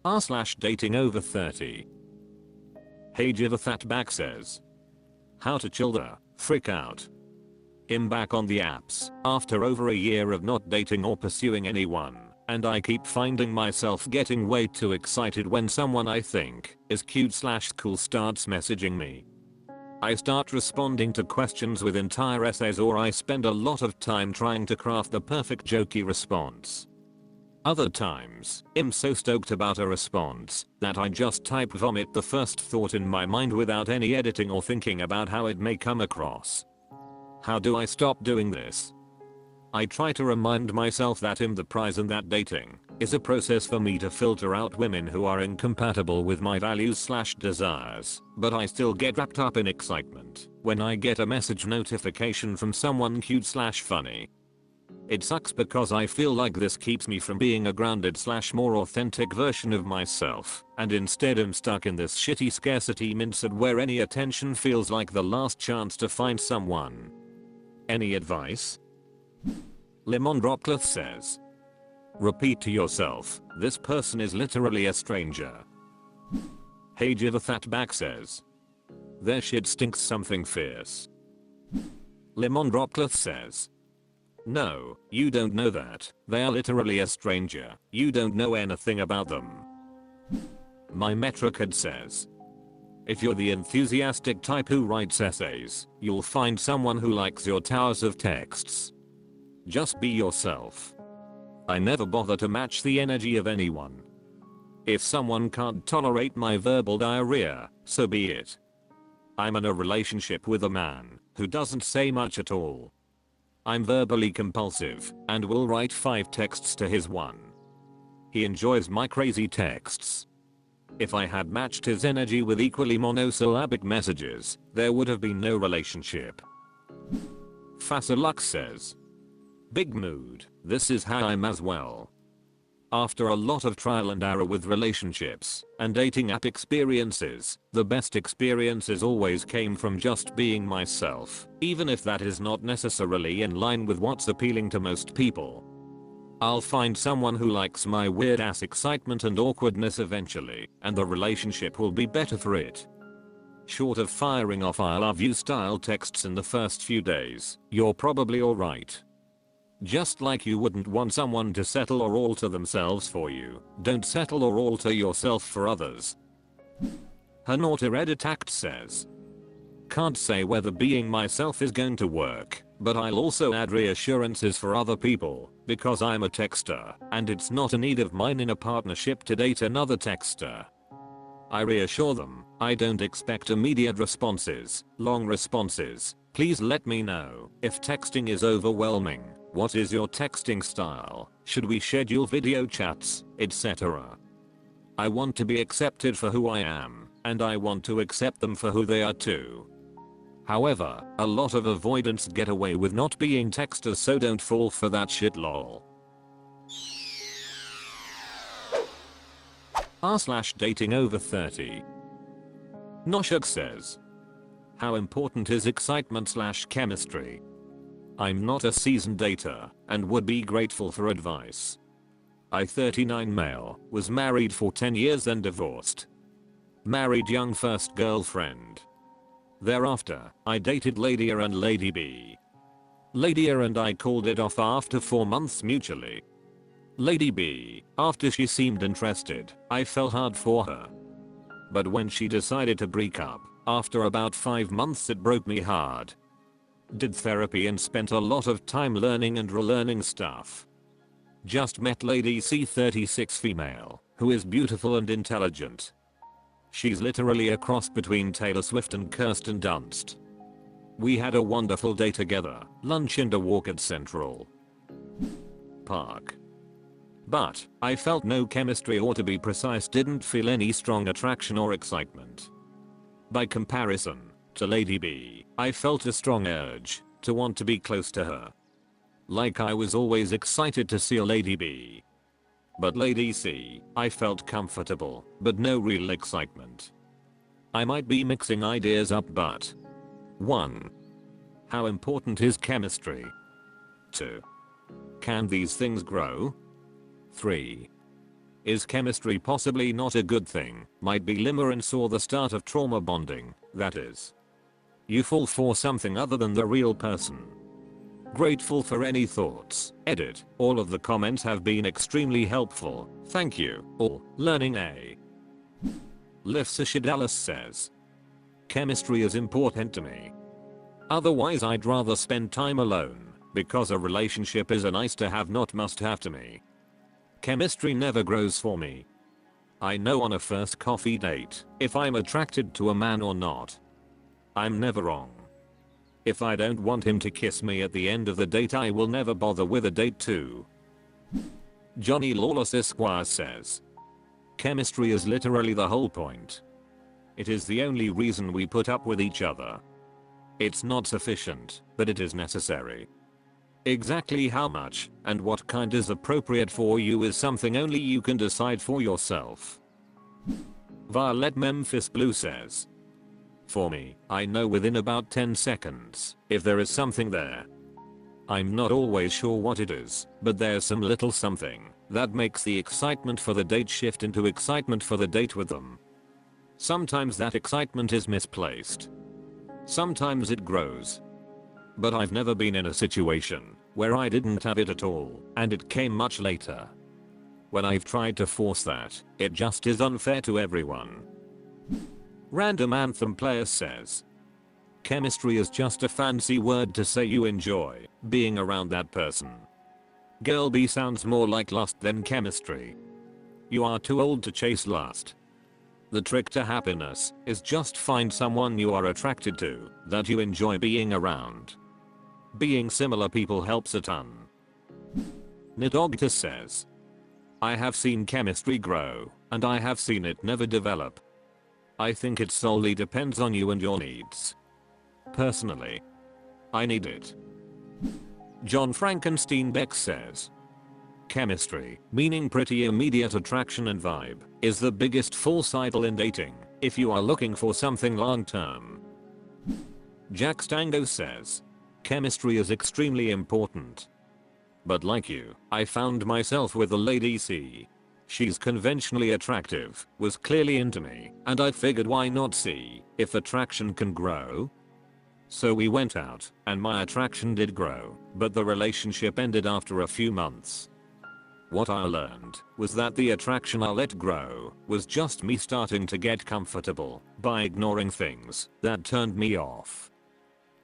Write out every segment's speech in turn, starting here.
r/datingoverthirty. Hey Jivathatback says. How to chill the frick out. I'm back on the apps after over a year of not dating or pursuing anyone, and I keep finding myself getting way too excited when someone I think is cute/cool starts messaging me. I start responding to questions with entire essays, or I spend a lot of time trying to craft the perfect jokey response. Other times, I'm so stoked about a response that I just type vomit the first thought in my mind without any editing or thinking about how it may come across. How do I stop doing this? I try to remind myself that I'm the prize and that dating is a process for me to filter out women who are incompatible with my values/desires, but I still get wrapped up in excitement when I get a message notification from someone cute/funny. It sucks because I feel like this keeps me from being a grounded/more authentic version of myself, and instead I'm stuck in this shitty scarcity mindset where any attention feels like the last chance to find someone. Any advice? Lemon Dropcloth says. Repeat to yourself, this person is literally a stranger. Hey Jivathatback says. Their shit stinks something fierce. Lemon Dropcloth says. No, you don't know that. They are literally a stranger. You don't know anything about them. My Metrocad says. If you're the enthusiastic type who writes essays, you'll find someone who likes your towers of texts. Just be yourself. I never bother to match the energy of anyone. If someone can't tolerate my verbal diarrhea, so be it. I'm in a relationship with a man who doesn't say much at all. I'm verbally compulsive and will write 5 texts to his one. He enjoys my crazy texts. If I had matched his energy with equally monosyllabic messages, there would have been no relationship. Fasalux says. Big mood, this is how I'm as well. After a lot of trial and error with relationships and dating app experiences, the best experiences always came from just being myself, even if that is not necessarily in line with what's appealing to most people. I'll find someone who likes my weird ass excitement and awkwardness eventually, and the relationship will be better for it. Short of firing off I love you style texts in the first few days, you're probably alright. Just like you wouldn't want someone to settle or alter themselves for you, don't settle or alter yourself for others. Reddit says. Can't say whether being myself is going to work, but I'll also add reassurances for other people, because I'm a texter, and it's not a need of mine in a partnership to date another texter. I reassure them, I don't expect immediate responses, long responses. Please let me know if texting is overwhelming. What is your texting style? Should we schedule video chats, etc.? I want to be accepted for who I am, and I want to accept them for who they are too. However, a lot of avoidants get away with not being texters, so don't fall for that shit lol. r/datingoverthirty. Noshuk says. How important is excitement/chemistry? I'm not a seasoned dater and would be grateful for advice. I 39 male, was married for 10 years and divorced. Married young first girlfriend. Thereafter, I dated Lady A and Lady B. Lady A and I called it off after 4 months mutually. Lady B, after she seemed interested, I fell hard for her. But when she decided to break up, after about 5 months it broke me hard. Did therapy and spent a lot of time learning and relearning stuff. Just met Lady C 36 female, who is beautiful and intelligent. She's literally a cross between Taylor Swift and Kirsten Dunst. We had a wonderful day together, lunch and a walk at Central Park. But, I felt no chemistry, or to be precise didn't feel any strong attraction or excitement. By comparison to Lady B, I felt a strong urge to want to be close to her. Like I was always excited to see a Lady B. But Lady C, I felt comfortable, but no real excitement. I might be mixing ideas up, but 1. How important is chemistry? 2. Can these things grow? 3. Is chemistry possibly not a good thing? Might be limerence or the start of trauma bonding, that is. You fall for something other than the real person. Grateful for any thoughts. Edit. All of the comments have been extremely helpful. Thank you. All. Learning A. Lifsa Shidalis says. Chemistry is important to me. Otherwise I'd rather spend time alone, because a relationship is a nice to have not must have to me. Chemistry never grows for me. I know on a first coffee date if I'm attracted to a man or not. I'm never wrong. If I don't want him to kiss me at the end of the date, I will never bother with a date too. Johnny Lawless Esquire says. Chemistry is literally the whole point. It is the only reason we put up with each other. It's not sufficient, but it is necessary. Exactly how much and what kind is appropriate for you is something only you can decide for yourself. Violet Memphis Blue says. For me, I know within about 10 seconds if there is something there. I'm not always sure what it is, but there's some little something that makes the excitement for the date shift into excitement for the date with them. Sometimes that excitement is misplaced. Sometimes it grows. But I've never been in a situation where I didn't have it at all and it came much later. When I've tried to force that, it just is unfair to everyone. Random Anthem Player says. Chemistry is just a fancy word to say you enjoy being around that person. Girl B sounds more like lust than chemistry. You are too old to chase lust. The trick to happiness is just find someone you are attracted to that you enjoy being around. Being similar people helps a ton. Nidogta says. I have seen chemistry grow, and I have seen it never develop. I think it solely depends on you and your needs. Personally, I need it. John Frankenstein Beck says. Chemistry, meaning pretty immediate attraction and vibe, is the biggest false idol in dating, if you are looking for something long term. Jack Stango says. Chemistry is extremely important. But like you, I found myself with a lady C. She's conventionally attractive, was clearly into me, and I figured why not see if attraction can grow? So we went out, and my attraction did grow, but the relationship ended after a few months. What I learned was that the attraction I let grow was just me starting to get comfortable by ignoring things that turned me off.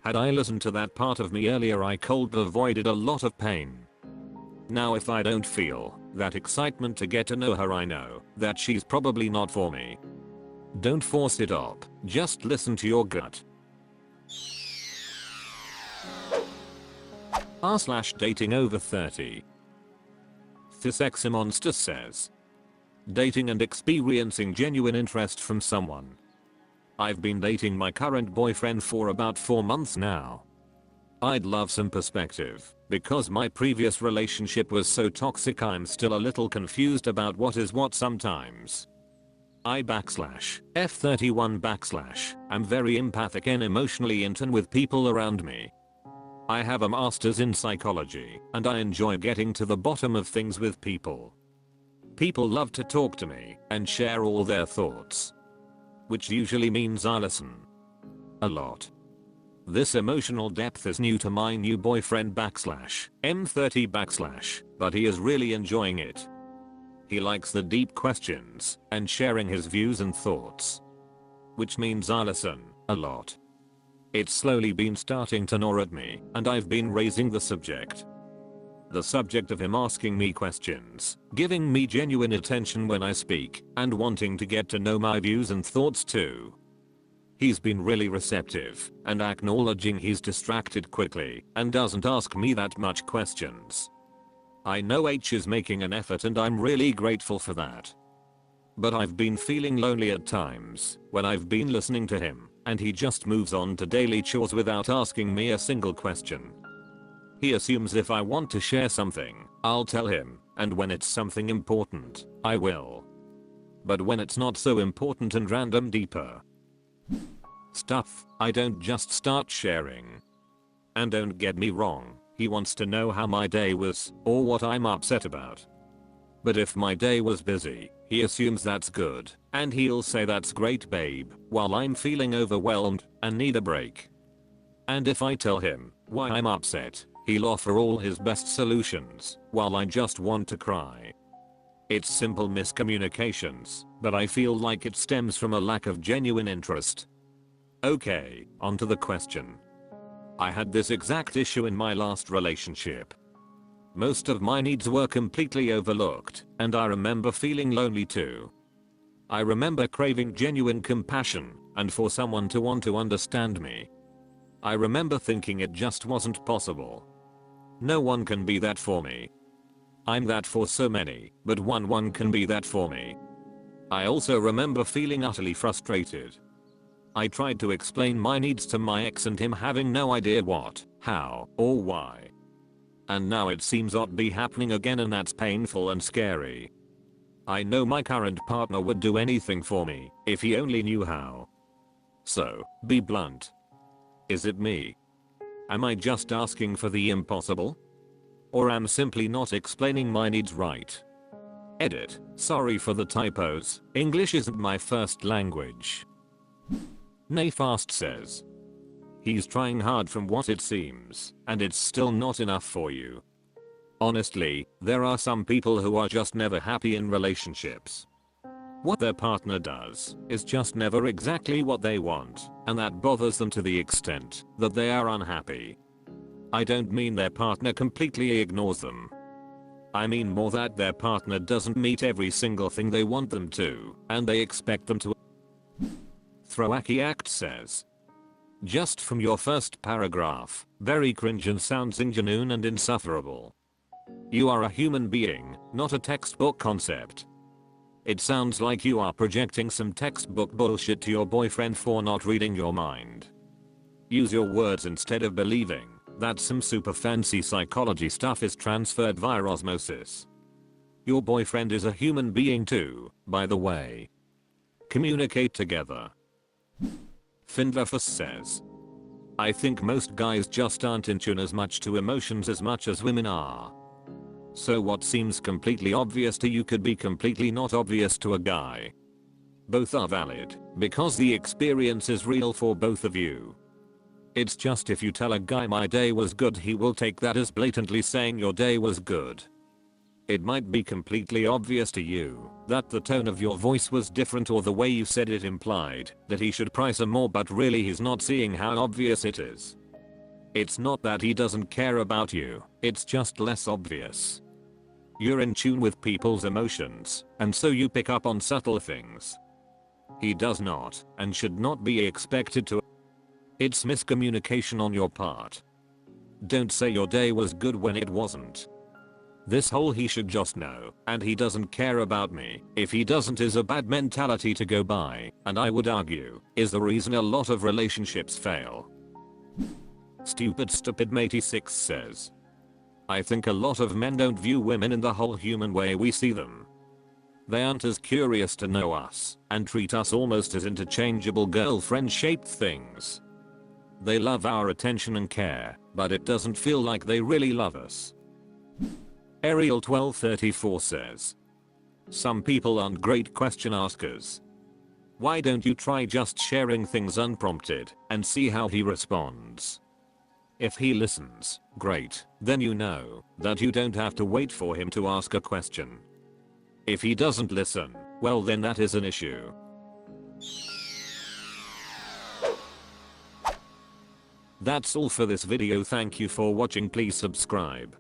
Had I listened to that part of me earlier, I could have avoided a lot of pain. Now if I don't feel that excitement to get to know her, I know that she's probably not for me. Don't force it up, just listen to your gut. r/datingoverthirty. ThisXymonster says. Dating and experiencing genuine interest from someone. I've been dating my current boyfriend for about 4 months now. I'd love some perspective, because my previous relationship was so toxic. I'm still a little confused about what is what sometimes. I/F31 I'm very empathic and emotionally in tune with people around me. I have a master's in psychology, and I enjoy getting to the bottom of things with people. People love to talk to me and share all their thoughts. Which usually means I listen. A lot. This emotional depth is new to my new boyfriend /M30 but he is really enjoying it. He likes the deep questions and sharing his views and thoughts. Which means I listen a lot. It's slowly been starting to gnaw at me, and I've been raising the subject. The subject of him asking me questions, giving me genuine attention when I speak, and wanting to get to know my views and thoughts too. He's been really receptive, and acknowledging he's distracted quickly, and doesn't ask me that much questions. I know H is making an effort, and I'm really grateful for that. But I've been feeling lonely at times, when I've been listening to him, and he just moves on to daily chores without asking me a single question. He assumes if I want to share something, I'll tell him, and when it's something important, I will. But when it's not so important and random deeper stuff, I don't just start sharing. And don't get me wrong, he wants to know how my day was, or what I'm upset about. But if my day was busy, he assumes that's good, and he'll say that's great babe, while I'm feeling overwhelmed and need a break. And if I tell him why I'm upset, he'll offer all his best solutions, while I just want to cry. It's simple miscommunications, but I feel like it stems from a lack of genuine interest. Okay, on to the question. I had this exact issue in my last relationship. Most of my needs were completely overlooked, and I remember feeling lonely too. I remember craving genuine compassion, and for someone to want to understand me. I remember thinking it just wasn't possible. No one can be that for me. I'm that for so many, but one can be that for me. I also remember feeling utterly frustrated. I tried to explain my needs to my ex and him having no idea what, how, or why. And now it seems oddly happening again, and that's painful and scary. I know my current partner would do anything for me if he only knew how. So, be blunt. Is it me? Am I just asking for the impossible? Or am simply not explaining my needs right? Edit. Sorry for the typos, English isn't my first language. Nayfast says, he's trying hard from what it seems, and it's still not enough for you. Honestly, there are some people who are just never happy in relationships. What their partner does is just never exactly what they want, and that bothers them to the extent that they are unhappy. I don't mean their partner completely ignores them. I mean more that their partner doesn't meet every single thing they want them to, and they expect them to. Throwaki Act says, just from your first paragraph, very cringe and sounds ingenuine and insufferable. You are a human being, not a textbook concept. It sounds like you are projecting some textbook bullshit to your boyfriend for not reading your mind. Use your words instead of believing that some super fancy psychology stuff is transferred via osmosis. Your boyfriend is a human being too, by the way. Communicate together. Findlefus says, I think most guys just aren't in tune as much to emotions as much as women are. So what seems completely obvious to you could be completely not obvious to a guy. Both are valid, because the experience is real for both of you. It's just if you tell a guy my day was good, he will take that as blatantly saying your day was good. It might be completely obvious to you that the tone of your voice was different, or the way you said it implied that he should price him more, but really he's not seeing how obvious it is. It's not that he doesn't care about you, it's just less obvious. You're in tune with people's emotions, and so you pick up on subtle things. He does not, and should not be expected to. It's miscommunication on your part. Don't say your day was good when it wasn't. This whole he should just know, and he doesn't care about me if he doesn't is a bad mentality to go by, and I would argue is the reason a lot of relationships fail. Stupid Mate 86 says, I think a lot of men don't view women in the whole human way we see them. They aren't as curious to know us and treat us almost as interchangeable girlfriend-shaped things. They love our attention and care, but it doesn't feel like they really love us. Ariel 1234 says, some people aren't great question askers. Why don't you try just sharing things unprompted and see how he responds? If he listens, great, then you know that you don't have to wait for him to ask a question. If he doesn't listen, well then that is an issue. That's all for this video. Thank you for watching. Please subscribe.